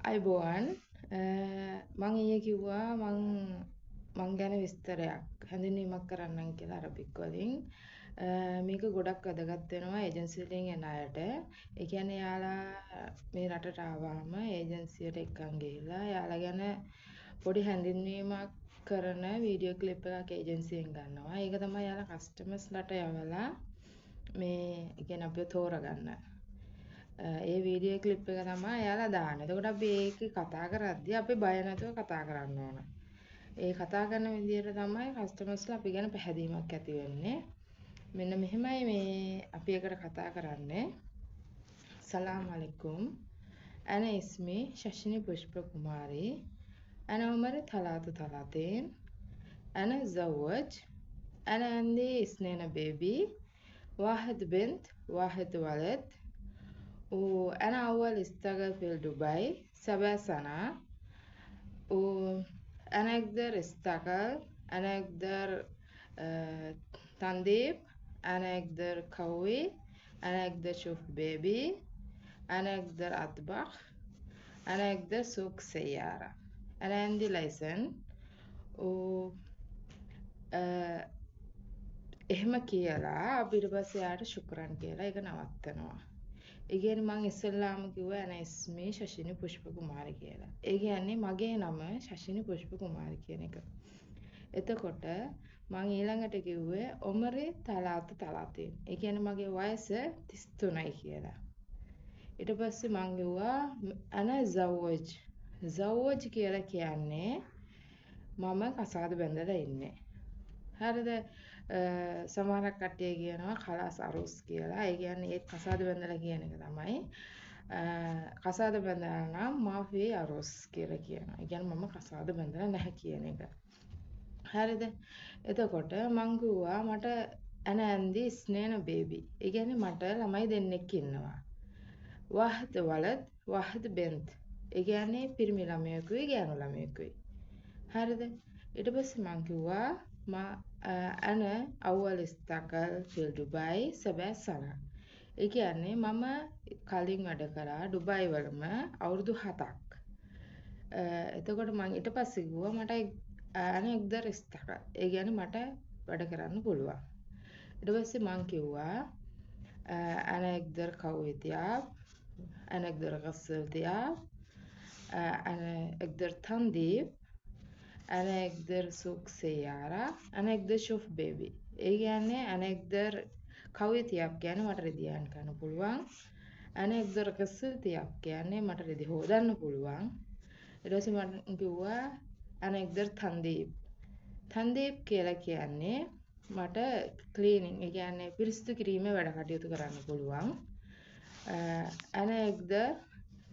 අයිබෝවන් මං ඊයේ කිව්වා මං ගැන විස්තරයක් හැඳින්වීමක් කරන්නම් කියලා අරබික් වලින්. මේක ගොඩක් වැදගත් වෙනවා ඒජන්සි වලින් එන අයට. ඒ කියන්නේ යාලා මේ රටට ආවම ඒජන්සියට එක්කන් ගිහිල්ලා යාලා ගැන පොඩි හැඳින්වීමක් කරන වීඩියෝ ක්ලිප් එකක් ඒජන්සියෙන් ගන්නවා. ඒක තමයි යාලා කස්ටමර්ස්ලට යවලා මේ කියන්නේ අපිව තෝරගන්න. ඒ වීඩියෝ ක්ලිප් එක තමයි එයාලා දාන්නේ. එතකොට අපි ඒක කතා කරද්දී අපි බය නැතුව කතා කරන්න ඕන. ඒ කතා කරන විදිහට තමයි කස්ටමර්ස්ලා අපි ගැන පැහැදීමක් ඇති වෙන්නේ. මෙන්න මෙහෙමයි මේ අපි එකට කතා කරන්නේ. සලාම් අලයිකුම්. أنا اسمي شاشني بشبة كماري. أنا عمري 33. أنا متزوج. أنا عندي 2 بيبي. 1 بنت 1 ولد. وأنا أول اشتغل في دبي 7 سنة. وأنا أقدر أشتغل. أنا أقدر تنظيف. أنا أقدر كوي. أنا أقدر أشوف بيبي. أنا أقدر أطبخ. أنا أقدر أسوق سيارة. أنا عندي لايسن. و එහෙම කියලා අපිට පස්සේ යාට ශුක්‍රන් කියලා ඒක නවත්තනවා. ඒ කියන්නේ මං ඉස්සෙල්ලාම කිව්වා أنا اسمي شاشني بشبة كماري කියලා. ඒ කියන්නේ මගේ නම ශෂිනි පුෂ්ප කුමාරි කියන එක. එතකොට මං ඊළඟට කිව්වේ ඔමරේ තලාත තලාතෙන්. ඒ කියන්නේ මගේ වයස 33යි කියලා. ඊට පස්සේ මං කිව්වා أنا زوج. زوج කියලා කියන්නේ මම කසාද බැඳලා ඉන්නේ. හරිද? සමහරක් කට්ටිය කියනවා කලාස් අරුස් කියලා. ඒ කියන්නේ ඒත් කසාද බැඳලා කියන එක තමයි. කසාද බැඳලා නම් මාෆී අරුස් කියලා කියනවා. ඒ කියන්නේ මම කසාද බැඳලා නැහැ කියන එක. හරිද? එතකොට මං කිව්වා මට أنا عندي 2 بيبي. ඒ කියන්නේ මට ළමයි දෙන්නෙක් ඉන්නවා. 1 ولد 1 بنت. ඒ කියන්නේ පිරිමි ළමයෙකුයි ගෑනු ළමයෙකුයි. හරිද? ඊට පස්සේ මං කිව්වා أنا أول اشتغل في دبي 7 سنة. ඒ කියන්නේ මම කලින් වැඩ කරා ඩුබයි වලම අවුරුදු 7ක්. එතකොට මං ඊට පස්සේ කිව්වා මට أنا أقدر أشتغل. ඒ කියන්නේ මට වැඩ කරන්න පුළුවන්. ඊට පස්සේ මං කිව්වා أنا أقدر أكوي ثياب. أنا أقدر أغسل ثياب. أنا أقدر تنظيف. أنا أقدر أسوق سيارة. أنا أقدر أشوف بيبي. ඒ කියන්නේ أنا أقدر කවි තියක් කියන්නේ මට රෙදියන් කරන්න පුළුවන්. أنا أقدر أغسل තියක් කියන්නේ මට රෙදි හොදන්න පුළුවන්. ඊට පස්සේ මම කිව්වා أنا أقدر تنظيف. تنظيف කියලා කියන්නේ මට ක්ලීනින් ඒ කියන්නේ පිරිසිදු කිරීමේ වැඩ කටයුතු කරන්න පුළුවන්. أنا أقدر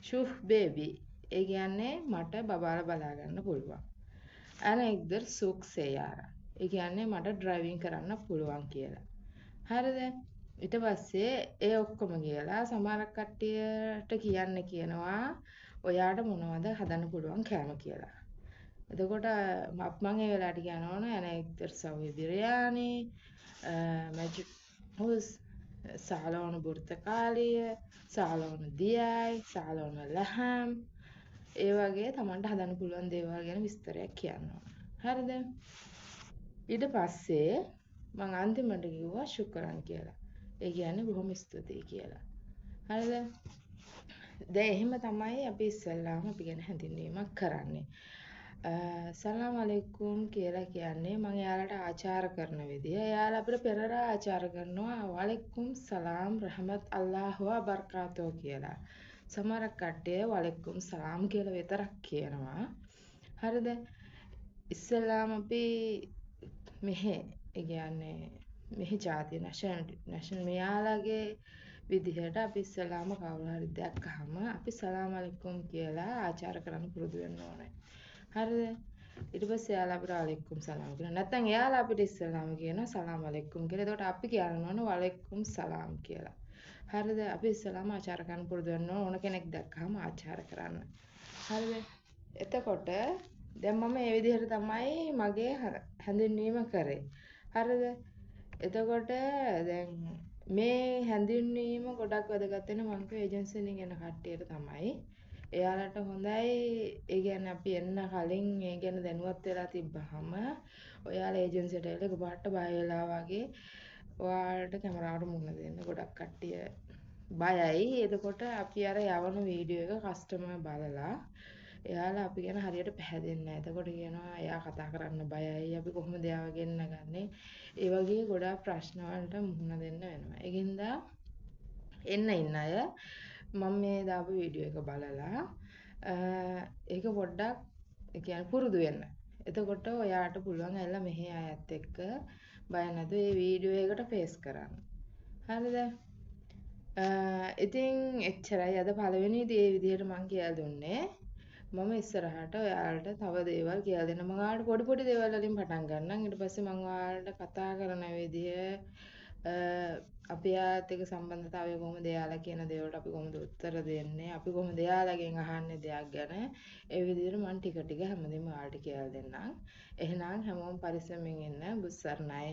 أشوف بيبي. ඒ කියන්නේ මට බබාලා බලා ගන්න පුළුවන්. أنا أقدر أسوق سيارة. ඒ කියන්නේ මට ඩ්‍රයිවිං කරන්න පුළුවන් කියලා. හරිද? ඊට පස්සේ ඒ ඔක්කොම කියලා සමහර කට්ටියට කියනවා ඔයාට මොනවද හදන්න පුළුවන් කෑම කියලා. එතකොට මම ඒ වෙලාවට කියනවා أنا أقدر أسوي بيرياني. مجبوس. سالون برتقالية. سالون دياي. سالون لحم. ඒ වගේ Tamanට හදන්න පුළුවන් දේවල් ගැන විස්තරයක් කියන්න ඕන. හරිද? ඊට පස්සේ මම අන්තිමට කිව්වා ශුක්‍රන් කියලා. ඒ කියන්නේ බොහොම ස්තුතියි කියලා. හරිද? දැන් එහෙම තමයි අපි ඉස්සෙල්ලාම අපි ගැන හැඳින්වීමක් කරන්නේ. සලාම් අලයිකුම් කියලා කියන්නේ මම එයාලට ආචාර කරන විදිය. එයාලා අපිට පෙරලා ආචාර කරනවා වලයිකුම් සලාම් රහමත් අල්ලාහ් ව බරකාතෝ කියලා. සමහර කට්ටිය වලයිකුම් සලාම් කියලා විතරක් කියනවා. හරිද? ඉස්සෙල්ලාම අපි මෙහෙ ඒ කියන්නේ මෙහි ජාතිය නැෂනල් මෙයාලගේ විදිහට අපි ඉස්සෙල්ලාම කවුරු හරි දැක්කහම අපි සලාම් අලයිකුම් කියලා ආචාර කරන්න පුරුදු වෙන්න ඕනේ. හරිද? ඊට පස්සේ එයාලා අපිට වලයිකුම් සලාම් කියනවා. නැත්නම් එයාලා අපිට ඉස්සෙල්ලාම කියනවා සලාම් අලයිකුම් කියලා. එතකොට අපි කියන්න ඕන වලයිකුම් සලාම් කියලා. හරිද? අපි ඉස්සෙල්ලාම ආචාර කරන්න පුරුදු වෙන්න ඕන කෙනෙක් දැක්කහම ආචාර කරන්න. හරිද? එතකොට දැන් මම මේ විදිහට තමයි මගේ හැඳින්වීම කරේ. හරිද? එතකොට දැන් මේ හැඳින්වීම ගොඩක් වැදගත් වෙන මං කිය ඒජන්සි වලින් එන කට්ටියට තමයි. එයාලට හොඳයි ඒ කියන්නේ අපි එන්න කලින් ඒ ගැන දැනුවත් වෙලා තිබ්බහම ඔයාලා ඒජන්සියට එල එකපාරට බය වෙලා වගේ ඔයාලට කැමරාවට මුහුණ දෙන්න ගොඩක් කට්ටිය බයයි. එතකොට අපි අර යවන වීඩියෝ එක කස්ටමර් බලලා එයාලා අපි ගැන හරියට පැහැදෙන්නේ නැහැ. එතකොට කියනවා එයා කතා කරන්න බයයි. අපි කොහොමද එයාව ගෙන්න ගන්නේ? ඒ වගේ ගොඩාක් ප්‍රශ්න වලට මුහුණ දෙන්න වෙනවා. ඒකින්ද එන්න ඉන්න අය මම මේ දාපු වීඩියෝ එක බලලා ඒක පොඩ්ඩක් ඒ කියන්නේ පුරුදු වෙන්න. එතකොට ඔයාට පුළුවන් ඇවිල්ලා මෙහි අයත් එක්ක බය නැතුව මේ වීඩියෝ එකට ෆේස් කරන්න. හරිද? ඉතින් එච්චරයි අද පළවෙනි දේ විදිහට මම කියලා දුන්නේ. මම ඉස්සරහට ඔයාලට තව දේවල් කියලා දෙන්න. මම ඔයාලට පොඩි පොඩි දේවල් වලින් පටන් ගන්නම්. ඊට පස්සේ මම ඔයාලට කතා කරන විදිය අපි යාත් එක්ක සම්බන්ධතාවය කොහොමද එයාලා කියන දේවල්ට අපි කොහොමද උත්තර දෙන්නේ? අපි කොහොමද එයාලගෙන් අහන්නේ දෙයක් ගැන? ඒ විදිහට මම ටික ටික හැමදේම ඔයාලට කියලා දෙන්නම්. එහෙනම් හැමෝම පරිස්සමෙන් ඉන්න. බුස්සරණයි.